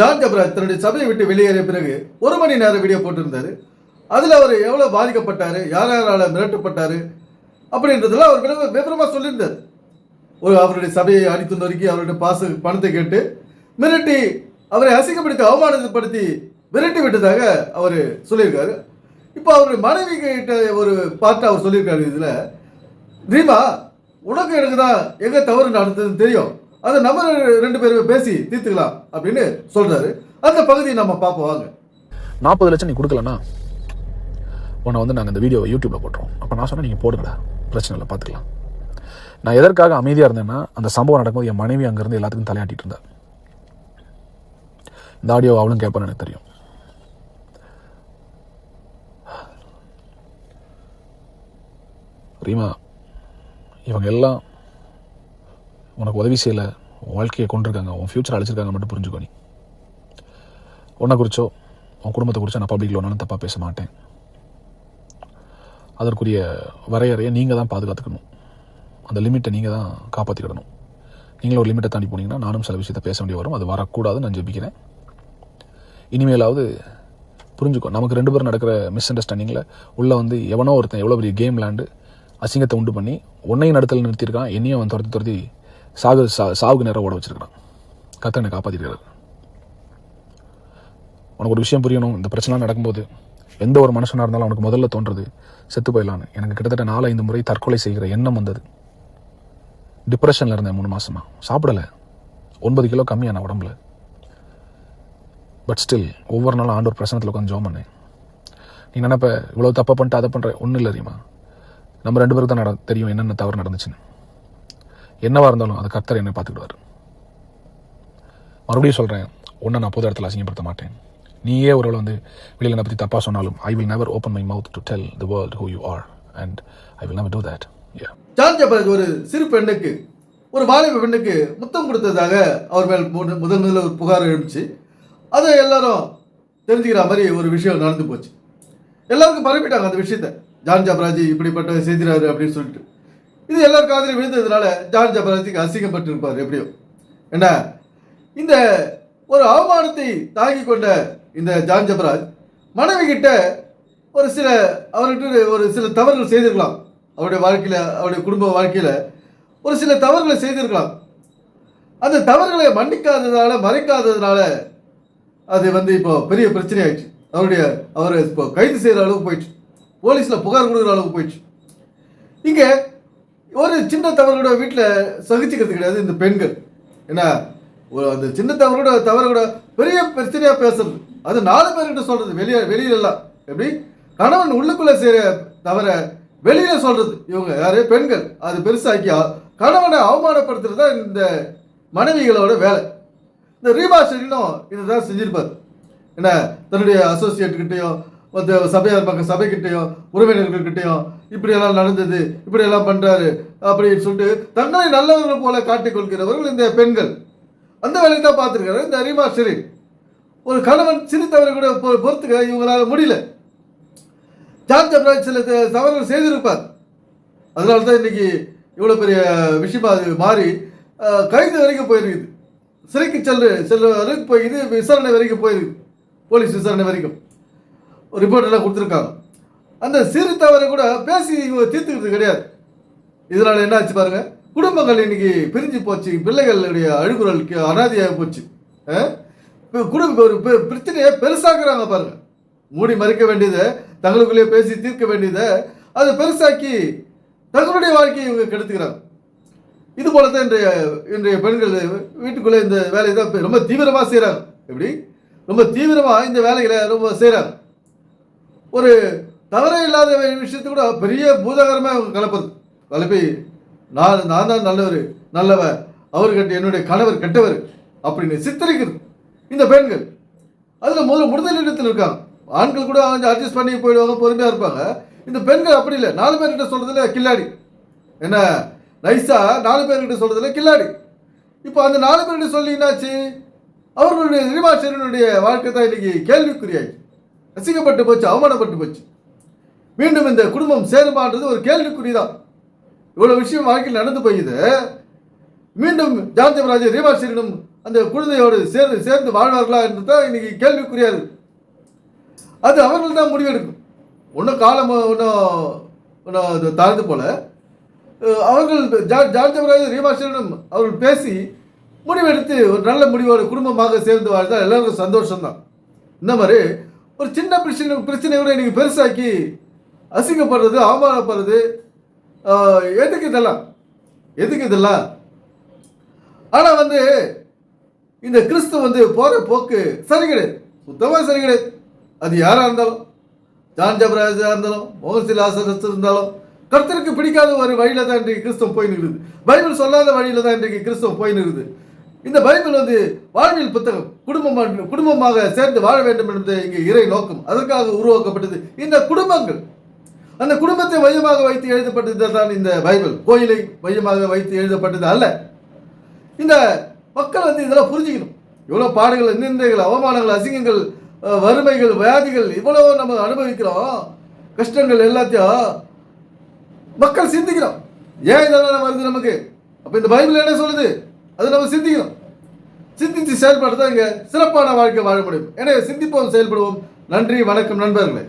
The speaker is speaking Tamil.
ஜான் ஜபராஜ் தன்னுடைய சபையை விட்டு வெளியேறிய பிறகு 1 மணி நேரம் வீடியோ போட்டிருந்தாரு. அதில் அவர் எவ்வளோ பாதிக்கப்பட்டார், யார் யாரால் மிரட்டப்பட்டார் அப்படின்றதுல அவர் விவரமாக சொல்லியிருந்தார். அவருடைய சபையை அடித்து நொறுக்கி அவருடைய பணத்தை கேட்டு மிரட்டி அவரை அசிங்கப்படுத்தி அவமானப்படுத்தி விரட்டி விட்டதாக அவர் சொல்லியிருக்காரு. இப்போ அவருடைய மனைவி கிட்ட ஒரு பார்ட்டு அவர் சொல்லியிருக்காரு. இதில் ரீமா, உனக்கு எனக்கு தான் எங்கே தவறு நடந்ததுன்னு தெரியும், அதை நம்ம 2 பேரும் பேசி தீர்த்துக்கலாம் அப்படின்னு சொல்றாரு. அந்த பகுதியை நம்ம பார்ப்போம் வாங்க. 40 லட்சம் நீ கொடுக்கலன்னா உன்னை வந்து நாங்கள் இந்த வீடியோவை யூடியூப்ல போட்டுறோம். அப்போ நான் சொன்னேன், நீங்கள் போடுங்கடா, பிரச்சனை இல்லை, பார்த்துக்கலாம். நான் எதற்காக அமைதியாக இருந்தேன்னா, அந்த சம்பவம் நடக்கும்போது என் மனைவி அங்கேருந்து எல்லாத்துக்கும் தலையாட்டிட்டு இருந்தா. இந்த ஆடியோ அவளும் கேட்பான்னு எனக்கு தெரியும். ரீமா, இவங்க எல்லாம் உனக்கு உதவி செய்யலை, உன் வாழ்க்கையை கொண்டிருக்காங்க, உன் ஃபியூச்சர் அழைச்சிருக்காங்க மட்டும் புரிஞ்சுக்கோ. நீ உன்னை குறிச்சோ உன் குடும்பத்தை குறிச்சோ நான் பப்ளிக்கில் ஒன்றாலும் தப்பாக பேச மாட்டேன். அதற்குரிய வரையறையை நீங்கள் தான் பாதுகாத்துக்கணும். அந்த லிமிட்டை நீங்கள் தான் காப்பாற்றிக்கிடணும். நீங்களும் ஒரு லிமிட்டை தாண்டி போனீங்கன்னா நானும் சில விஷயத்தை பேச வேண்டிய வரும். அது வரக்கூடாதுன்னு நான் ஜெபிக்கிறேன். இனிமேலாவது புரிஞ்சுக்கோ. நமக்கு 2 பேரும் நடக்கிற மிஸ் அண்டர்ஸ்டாண்டிங்கில் உள்ளே வந்து எவனோ ஒருத்தன் எவ்வளோ பெரிய கேம் விளாண்டு அசிங்கத்தை உண்டு பண்ணி உன்னையும் நடத்தல் நிறுத்தியிருக்கான், என்னையும் அவன் துரத்தி சாவுக்கு நேரம் ஓட வச்சிருக்கான். கர்த்தர் என்னை காப்பாற்றிருக்காரு. உனக்கு ஒரு விஷயம் புரியணும். இந்த பிரச்சனை நடக்கும்போது எந்த ஒரு மனுஷனாக இருந்தாலும் அவனுக்கு முதல்ல தோன்றது செத்து போயிடலான்னு. எனக்கு கிட்டத்தட்ட 4-5 முறை தற்கொலை செய்கிற எண்ணம் வந்தது. டிப்ரெஷனில் இருந்தேன் 3 மாசமா. சாப்பிடலை, 9 கிலோ கம்மியான உடம்புல. பட் ஸ்டில் ஒவ்வொரு நாளும் ஆண்டவர் பிரசனத்தில் உட்காந்து ஜோம் பண்ணேன். நீ நினைப்ப இவ்வளோ தப்பை பண்ணிட்டு அதை பண்ணுற, ஒன்றும் இல்லை ரீமா. நம்ம 2 பேருக்கு தான் தெரியும் என்னென்ன தவறு நடந்துச்சுன்னு. என்னவா இருந்தாலும் அதை கர்த்தர் என்னை பார்த்துக்கிடுவார். மறுபடியும் சொல்கிறேன், ஒன்றை நான் பொது இடத்துல அசிங்கப்படுத்த மாட்டேன். நீயே ஒரு வந்து வெளியில் என்னை பற்றி தப்பாக சொன்னாலும் I will never open my mouth to tell the world who you are and I will never do that. John Jebaraj ஒரு சிறு பெண்ணுக்கு, ஒரு வாலிப பெண்ணுக்கு முத்தம் கொடுத்ததாக அவர் மேல் முதல் ஒரு புகார் எழுந்துச்சு. அதை எல்லாரும் தெரிஞ்சுக்கிற மாதிரி ஒரு விஷயம் நடந்து போச்சு. எல்லாருக்கும் பரப்பிட்டாங்க அந்த விஷயத்த. ஜான் ஜபராஜ் இப்படிப்பட்ட செய்திறாரு அப்படின்னு சொல்லிட்டு. இது எல்லாரும் காதில் விழுந்ததுனால ஜான் ஜபராஜுக்கு அசிங்கப்பட்டு இருப்பார் எப்படியோ. என்ன, இந்த ஒரு அவமானத்தை தாங்கி கொண்ட இந்த ஜான் ஜபராஜ் மனைவி கிட்ட அவர்கிட்ட ஒரு சில தவறுகள் செய்திருக்கலாம். அவருடைய வாழ்க்கையில், அவருடைய குடும்ப வாழ்க்கையில் ஒரு சில தவறுகளை செய்திருக்கலாம். அந்த தவறுகளை மறைக்காததுனால அது வந்து இப்போ பெரிய பிரச்சனை ஆயிடுச்சு. அவரை இப்போ கைது செய்கிற அளவுக்கு போயிடுச்சு. போலீஸில் புகார் கொடுக்குற அளவுக்கு போயிடுச்சு. இங்கே ஒரு சின்ன தவறுகளோட வீட்டில் சகிச்சுக்கிறது கிடையாது இந்த பெண்கள். ஏன்னா அந்த சின்ன தவறு கூட பெரிய பிரச்சனையாக பேசுறது, அது 4 பேர்கிட்ட சொல்கிறது. வெளியிலலாம் எப்படி கணவன் உள்ளுக்குள்ளே செய்கிற தவிர வெளியில் சொல்கிறது இவங்க யாரு பெண்கள் அது பெருசாக்கி கணவனை அவமானப்படுத்துறது தான் இந்த மனைவிகளோட வேலை. இந்த ரீமா ஷெரீனும் இதை தான் செஞ்சிருப்பார். ஏன்னா தன்னுடைய அசோசியேட்கிட்டையும் சபைக்கிட்டையும் உறவினர்கள்கிட்டையும் இப்படியெல்லாம் நடந்தது, இப்படியெல்லாம் பண்ணுறாரு அப்படின்னு சொல்லிட்டு தங்களை நல்லவர்கள் போல காட்டிக்கொள்கிறவர்கள் இந்த பெண்கள். அந்த வேலையை தான் பார்த்துருக்காரு இந்த ரீமா ஷெரீன். ஒரு கணவன் சிறு தவறு கூட பொறுத்துக்க இவங்களால முடியல. ஜான் ஜபராஜ் சில தவறுகள் செய்திருப்பார். அதனால தான் இன்னைக்கு இவ்வளோ பெரிய விஷயமா அது மாறி கைது வரைக்கும் போயிருக்குது. சிறைக்கு செல்ல வரைக்கும் போயிது, விசாரணை வரைக்கும் போயிருக்குது. போலீஸ் விசாரணை வரைக்கும் ஒரு ரிப்போர்ட் எல்லாம் கொடுத்துருக்காங்க. அந்த சிறு தவறை கூட பேசி இவங்க தீர்த்துக்கிறது கிடையாது. இதனால என்ன ஆச்சு பாருங்க, குடும்பங்கள் இன்னைக்கு பிரிஞ்சு போச்சு. பிள்ளைகளுடைய அழுகுறலுக்கு அனாதியாக போச்சு. ஒரு பிரச்சனையை பெருசாக்குறாங்க பாருங்க. மூடி மறைக்க வேண்டியதை, தங்களுக்குள்ளேயே பேசி தீர்க்க வேண்டியதை அதை பெருசாக்கி தங்களுடைய வாழ்க்கையை இவங்க கெடுத்துக்கிறாங்க. இது போல தான் இன்றைய பெண்கள் வீட்டுக்குள்ளே இந்த வேலையை தான் ரொம்ப தீவிரமாக செய்கிறாங்க. எப்படி ரொம்ப தீவிரமாக இந்த வேலைகளை ரொம்ப செய்கிறாங்க. ஒரு தவறே இல்லாத விஷயத்தை கூட பெரிய பூதாகரமாக அவங்க கலப்பி நான் தான் நல்லவர், அவர்கிட்ட என்னுடைய கணவர் கெட்டவர் அப்படின்னு சித்தரிக்கிறது இந்த பெண்கள். அதில் முதலிடத்தில் இருக்காங்க. ஆண்கள் கூட அவங்க அட்ஜஸ்ட் பண்ணி போயிடுவாங்க, பொறுமையாக இருப்பாங்க. இந்த பெண்கள் அப்படி இல்லை. 4 பேர்கிட்ட சொல்கிறதுல கில்லாடி. என்ன நைஸா 4 பேர்கிட்ட சொல்கிறதுல கில்லாடி. இப்போ அந்த 4 பேர்கிட்ட சொல்லி என்னாச்சு, அவர்களுடைய ரீமா ஷெரீனுடைய வாழ்க்கை தான் இன்னைக்கு கேள்விக்குறியாச்சு. அசிங்கப்பட்டு போச்சு, அவமானப்பட்டு போச்சு. மீண்டும் இந்த குடும்பம் சேருமான்றது ஒரு கேள்விக்குறி தான். இவ்வளோ விஷயம் வாழ்க்கையில் நடந்து போயுது. மீண்டும் ஜான் ஜபராஜ் ரீமா ஷெரீனும் அந்த குழந்தையோடு சேர்ந்து வாழ்வார்களா என்று தான் இன்னைக்கு கேள்விக்குறியா இருக்கு. அது அவர்கள் தான் முடிவெடுக்கும். ஒன்றும் காலம் ஒன்றும் தாழ்ந்து போல அவர்கள் ஜார்ஜ் எப்ராஹிம் ரீமாஸ்டரிடம் அவர்கள் பேசி முடிவெடுத்து ஒரு நல்ல முடிவோடு குடும்பமாக சேர்ந்து வாழ்ந்தால் எல்லாருக்கும் சந்தோஷம்தான். இந்த மாதிரி ஒரு சின்ன பிரச்சனை கூட இன்னைக்கு பெருசாக்கி அசிங்கப்படுறது, அவமானப்படுறது, எதுக்கு இதெல்லாம்? ஆனால் இந்த கிறிஸ்து போகிற போக்கு சரி கிடையாது, சுத்தமாக சரி கிடையாது. அது யாராக இருந்தாலும், ஜார்ஜ் எப்ராஹிம் இருந்தாலும், மோகன்சில் ஆசரஸ் இருந்தாலும், கர்த்தருக்கு பிடிக்காத ஒரு வழியில தான் இன்றைக்கு கிறிஸ்தவம் போய் நிற்குது. பைபிள் சொல்லாத வழியில தான் இன்றைக்கு கிறிஸ்தவம் போய் நிற்குது. இந்த பைபிள் வாழ்வியல் புத்தகம். குடும்பமாக சேர்ந்து வாழ வேண்டும் என்பது இங்கே இறை நோக்கம். அதற்காக உருவாக்கப்பட்டது இந்த குடும்பங்கள். அந்த குடும்பத்தை மையமாக வைத்து எழுதப்பட்டது தான் இந்த பைபிள். கோயிலை மையமாக வைத்து எழுதப்பட்டது அல்ல. இந்த மக்கள் இதெல்லாம் புரிஞ்சுக்கணும். இவ்வளோ பாடுகள், நிந்தைகள், அவமானங்கள், அசிங்கங்கள், வறுமைகள், வியாதிகள் இவ்வளோ நம்ம அனுபவிக்கிறோம். கஷ்டங்கள் எல்லாத்தையும் மக்கள் சிந்திக்கிறோம். ஏன் இதெல்லாம் வருது நமக்கு? அப்போ இந்த பைபிள் என்ன சொல்லுது? அது நம்ம சிந்திக்கணும். சிந்தித்து செயல்படுத்த இங்கே சிறப்பான வாழ்க்கை வாழ முடியும். எனவே சிந்திப்போம், செயல்படுவோம். நன்றி, வணக்கம் நண்பர்களே.